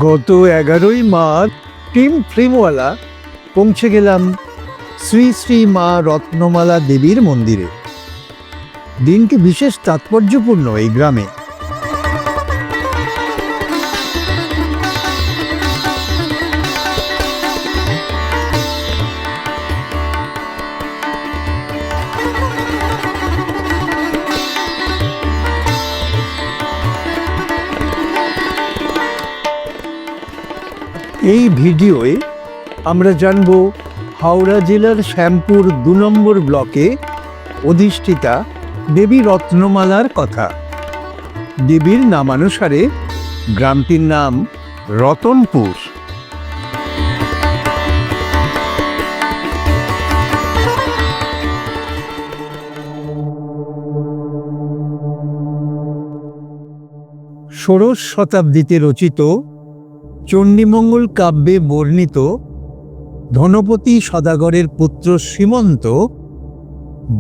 গত 11ই March team ফিল্মওয়ালা পৌঁছে গেলাম শ্রী শ্রী মা রত্নমালা দেবীর মন্দিরে। দিনটি বিশেষ তাৎপর্যপূর্ণ এই গ্রামে। এই ভিডিওয়ে আমরা জানব হাওড়া জেলার শ্যামপুর 2 নম্বর ব্লকে অধিষ্ঠিতা দেবী রত্নমালার কথা। দেবীর নামানুসারে গ্রামটির নাম রতনপুর। ষোড়শ শতাব্দীতে রচিত চণ্ডীমঙ্গল কাব্যে বর্ণিত ধনপতি সদাগরের পুত্র শ্রীমন্ত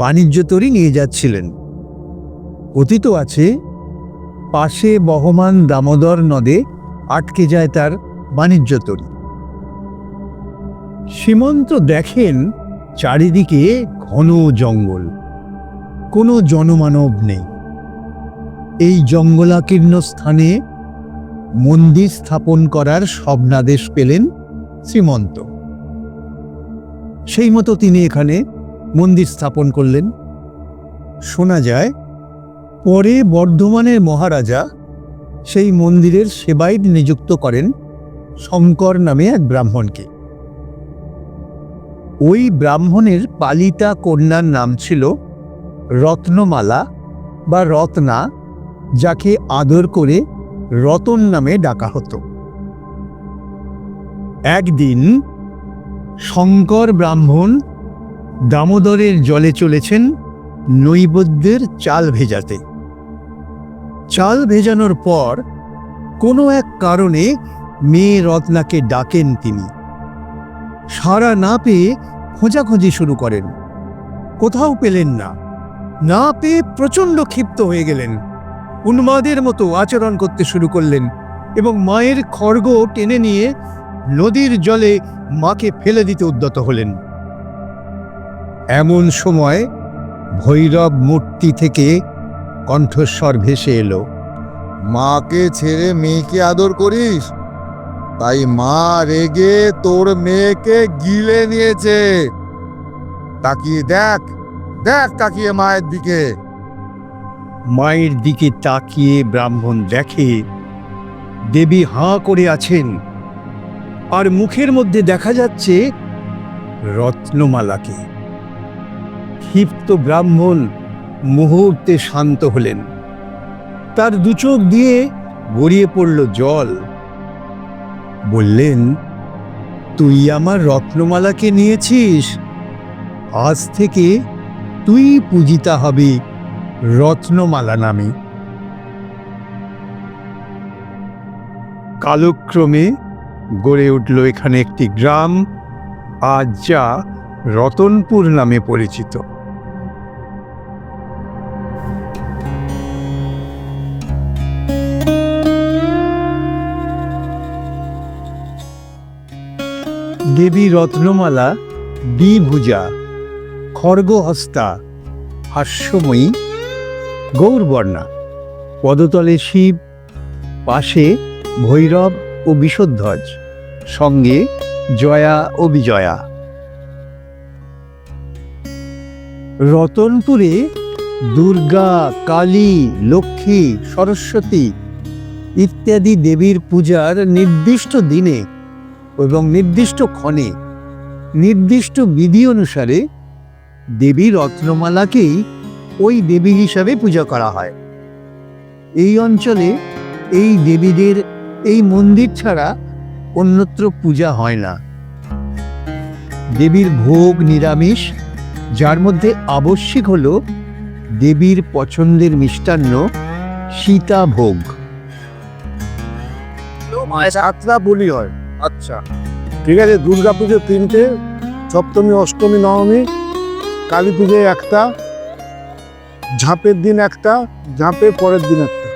বাণিজ্য তরী নিয়ে যাচ্ছিলেন। কথিত আছে পাশে বহমান দামোদর নদে আটকে যায় তার বাণিজ্য তরী। শ্রীমন্ত দেখেন চারিদিকে ঘন জঙ্গল, কোনো জনমানব নেই। এই জঙ্গলাকীর্ণ স্থানে মন্দির স্থাপন করার স্বপ্নাদেশ পেলেন শ্রীমন্ত। সেই মতো তিনি এখানে মন্দির স্থাপন করলেন। শোনা যায় পরে বর্ধমানের মহারাজা সেই মন্দিরের সেবায়িত নিযুক্ত করেন শঙ্কর নামে এক ব্রাহ্মণকে। ওই ব্রাহ্মণের পালিতা কন্যার নাম ছিল রত্নমালা বা রত্না, যাকে আদর করে রতন নামে ডাকা হতো। একদিন শঙ্কর ব্রাহ্মণ দামোদরের জলে চলেছেন নৈবেদ্যের চাল ভেজাতে। চাল ভেজানোর পর কোনো এক কারণে মেয়ে রত্নাকে ডাকেন তিনি। সাড়া না পেয়ে খোঁজাখুঁজি শুরু করেন, কোথাও পেলেন না। না পেয়ে প্রচণ্ড ক্ষিপ্ত হয়ে গেলেন, উন্মাদের মতো আচরণ করতে শুরু করলেন এবং মায়ের খড়গ টেনে নিয়ে নদীর জলে মাকে ফেলে দিতে উদ্যত হলেন। এমন সময় ভৈরব মূর্তি থেকে কণ্ঠস্বর ভেসে এলো, মাকে ছেড়ে মেয়েকে আদর করিস, তাই মা রেগে তোর মেয়েকে গিলে নিয়েছে। তাকিয়ে দেখ, দেখ তাকিয়ে মায়ের দিকে। মায়ের দিকে তাকিয়ে ব্রাহ্মণ দেখে দেবী হাঁ করে আছেন, আর মুখের মধ্যে দেখা যাচ্ছে রত্নমালাকে। ক্ষিপ্ত ব্রাহ্মণ মুহূর্তে শান্ত হলেন। তার দু চোখ দিয়ে গড়িয়ে পড়ল জল। বললেন, তুই আমার রত্নমালাকে নিয়েছিস, আজ থেকে তুই পূজিতা হবি রত্নমালা নামে। কালক্রমে গড়ে উঠল এখানে একটি গ্রাম, আজ যা রতনপুর নামে পরিচিত। দেবী রত্নমালা দ্বিভুজা, খড়গহস্তা, হাস্যময়ী, গৌরবর্ণা। পদতলে শিব, পাশে ভৈরব ও বিষধ্বজ, সঙ্গে জয়া ও বিজয়া। রতনপুরে দুর্গা, কালী, লক্ষ্মী, সরস্বতী ইত্যাদি দেবীর পূজার নির্দিষ্ট দিনে এবং নির্দিষ্ট ক্ষণে নির্দিষ্ট বিধি অনুসারে দেবী রত্নমালাকেই ওই দেবী হিসাবে পূজা করা হয়। এই অঞ্চলে এই দেবীদের এই মন্দির ছাড়া অন্যত্র পূজা হয় না। দেবীর ভোগ নিরামিষ, যার মধ্যে আবশ্যিক হল দেবীর পছন্দের মিষ্টান্ন সীতা ভোগ। যাত্রা বলি হয়। আচ্ছা ঠিক আছে। দুর্গা পুজো 3টে, সপ্তমী, অষ্টমী, নবমী, কালী পুজোয় একটা, ঝাঁপের দিন একটা, ঝাঁপের পরের দিন একটা।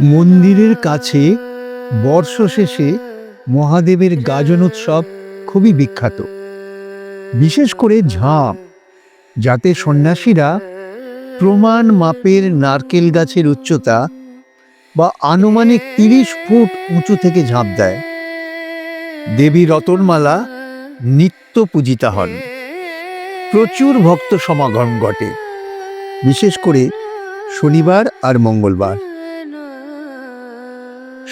মন্দিরের কাছে বর্ষ শেষে মহাদেবের গাজন উৎসব খুবই বিখ্যাত, বিশেষ করে ঝাঁপ, যাতে সন্ন্যাসীরা প্রমাণ মাপের নারকেল গাছের উচ্চতা বা আনুমানিক 30 ফুট উঁচু থেকে ঝাঁপ দেয়। দেবী রতনমালা নিত্য পূজিতা হন, প্রচুর ভক্ত সমাগম ঘটে, বিশেষ করে শনিবার আর মঙ্গলবার।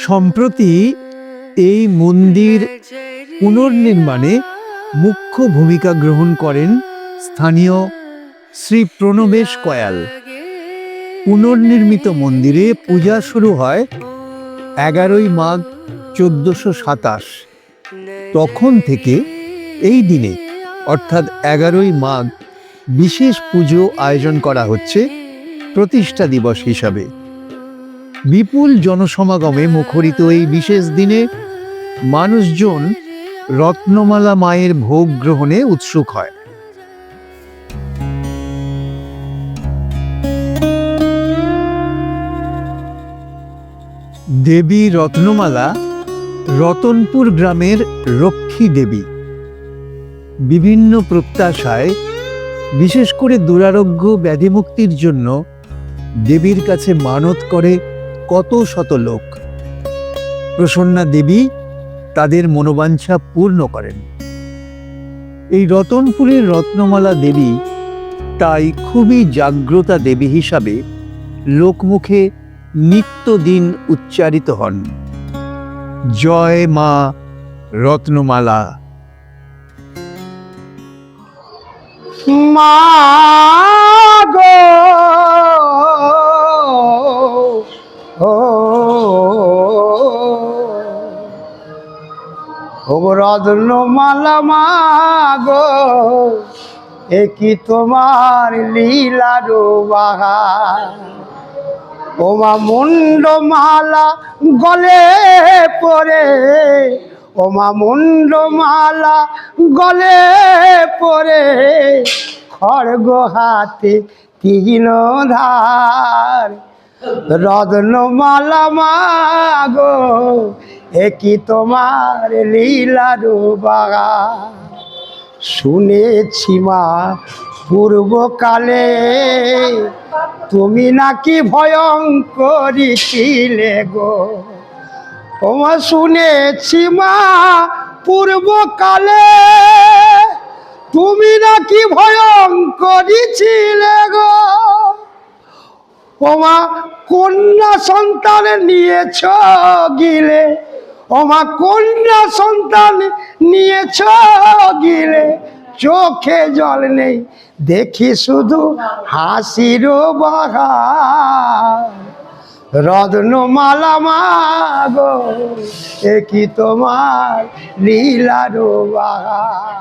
সম্প্রতি এই মন্দির পুনর্নির্মাণে মুখ্য ভূমিকা গ্রহণ করেন স্থানীয় শ্রী প্রণবেশ কয়াল। পুনর্নির্মিত মন্দিরে পূজা শুরু হয় 11ই মাঘ 1427। তখন থেকে এই দিনে অর্থাৎ 11ই মাঘ বিশেষ পুজো আয়োজন করা হচ্ছে প্রতিষ্ঠা দিবস হিসাবে। বিপুল জনসমাগমে মুখরিত এই বিশেষ দিনে মানুষজন রত্নমালা মায়ের ভোগ গ্রহণে উৎসুক হয়। দেবী রত্নমালা রতনপুর গ্রামের রক্ষী দেবী। বিভিন্ন প্রত্যাশায়, বিশেষ করে দুরারোগ্য ব্যাধিমুক্তির জন্য দেবীর কাছে মানত করে কত শত লোক। প্রসন্না দেবী তাদের মনোবাঞ্ছা পূর্ণ করেন। এই রতনপুরের রত্নমালা দেবী তাই খুবই জাগ্রতা দেবী হিসাবে লোকমুখে নিত্যদিন উচ্চারিত হন। জয় মা রত্নমালা। মা গো ও রত্নমালা মা গো, এ কি তোমার লীলার বাহার। ও মা মুন্ডমালা গলে পরে, ও মা মুন্ডমালা গলে পরে, খড়গ হাতে তিন ধার। রত্নমালা মা গো, এ কি তোমার লীলার বাগান। শুনেছি মা পূর্বকালে তুমি নাকি ভয়ঙ্করী ছিলে গো। ওমা শুনেছি মা পূর্বকালে তুমি নাকি ভয়ঙ্করী ছিলে গো। ওমা কন্যা সন্তান নিয়েছ গিলে, ওমা কন্যা সন্তান নিয়েছ গিলে, চোখে জল নেই দেখি শুধু হাসির বাহার। রত্নমালা মা গো, এ কি তোমার লীলার বাহার।